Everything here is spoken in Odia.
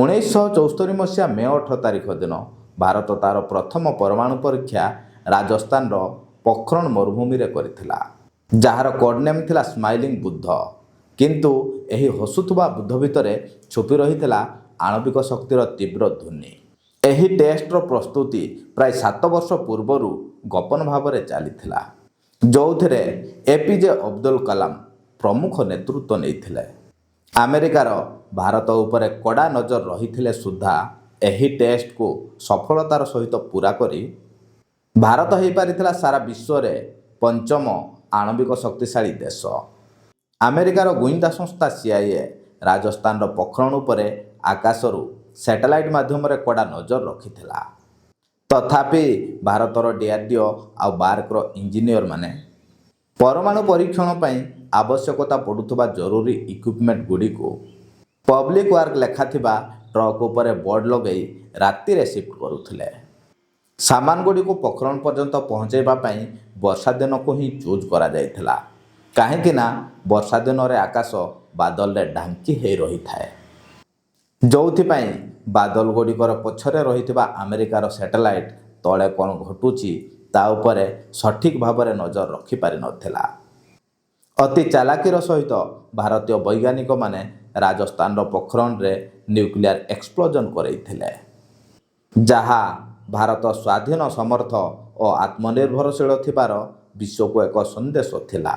1974 ମସିହା ମେ 8 ତାରିଖ ଦିନ ଭାରତ ତା'ର ପ୍ରଥମ ପରମାଣୁ ପରୀକ୍ଷା ରାଜସ୍ଥାନର ପୋଖରଣ ମରୁଭୂମିରେ କରିଥିଲା, ଯାହାର କୋଡ୍ ନେମ୍ ଥିଲା ସ୍ମାଇଲିଂ ବୁଦ୍ଧ। କିନ୍ତୁ ଏହି ହସୁଥିବା ବୁଦ୍ଧ ଭିତରେ ଛୁପି ରହିଥିଲା ଆଣବିକ ଶକ୍ତିର ତୀବ୍ର ଧ୍ୱନି। ଏହି ଟେଷ୍ଟର ପ୍ରସ୍ତୁତି ପ୍ରାୟ 7 ବର୍ଷ ପୂର୍ବରୁ ଗୋପନ ଭାବରେ ଚାଲିଥିଲା, ଯେଉଁଥିରେ ଏପିଜେ ଅବଦୁଲ କଲାମ ପ୍ରମୁଖ ନେତୃତ୍ୱ ନେଇଥିଲେ। ଆମେରିକାର ଭାରତ ଉପରେ କଡ଼ା ନଜର ରହିଥିଲେ ସୁଦ୍ଧା ଏହି ଟେଷ୍ଟକୁ ସଫଳତାର ସହିତ ପୂରା କରି ଭାରତ ହୋଇପାରିଥିଲା ସାରା ବିଶ୍ୱରେ ପଞ୍ଚମ ଆଣବିକ ଶକ୍ତିଶାଳୀ ଦେଶ। ଆମେରିକାର ଗୁଇନ୍ଦା ସଂସ୍ଥା CIA ରାଜସ୍ଥାନର ପୋଖରଣ ଉପରେ ଆକାଶରୁ ସ୍ୟାଟେଲାଇଟ୍ ମାଧ୍ୟମରେ କଡ଼ା ନଜର ରଖିଥିଲା। ତଥାପି ଭାରତର DRDO ଆଉ ବାର୍କର ଇଞ୍ଜିନିୟରମାନେ ପରମାଣୁ ପରୀକ୍ଷଣ ପାଇଁ ଆବଶ୍ୟକତା ପଡ଼ୁଥିବା ଜରୁରୀ ଇକ୍ୟୁପମେଣ୍ଟ ଗୁଡ଼ିକୁ ପବ୍ଲିକ୍ ୱାର୍କ ଲେଖାଥିବା ଟ୍ରକ୍ ଉପରେ ବୋର୍ଡ଼ ଲଗାଇ ରାତିରେ ସିଫ୍ଟ କରୁଥିଲେ। ସାମାନଗୁଡ଼ିକୁ ପୋଖରଣ ପର୍ଯ୍ୟନ୍ତ ପହଞ୍ଚାଇବା ପାଇଁ ବର୍ଷା ଦିନକୁ ହିଁ ଚୁଜ୍ କରାଯାଇଥିଲା, କାହିଁକି ନା ବର୍ଷା ଦିନରେ ଆକାଶ ବାଦଲରେ ଢାଙ୍କି ହୋଇ ରହିଥାଏ, ଯେଉଁଥିପାଇଁ ବାଦଲ ଗୁଡ଼ିକର ପଛରେ ରହିଥିବା ଆମେରିକାର ସ୍ୟାଟେଲାଇଟ୍ ତଳେ କ'ଣ ଘଟୁଛି ତା ଉପରେ ସଠିକ୍ ଭାବରେ ନଜର ରଖିପାରିନଥିଲା। ଅତି ଚାଲାକିର ସହିତ ଭାରତୀୟ ବୈଜ୍ଞାନିକମାନେ ରାଜସ୍ଥାନର ପୋଖରଣରେ ନ୍ୟୁକ୍ଲିୟର ଏକ୍ସପ୍ଲୋଜନ୍ କରାଇଥିଲେ, ଯାହା ଭାରତ ସ୍ୱାଧୀନ, ସମର୍ଥ ଓ ଆତ୍ମନିର୍ଭରଶୀଳ ଥିବାର ବିଶ୍ୱକୁ ଏକ ସନ୍ଦେଶ ଥିଲା।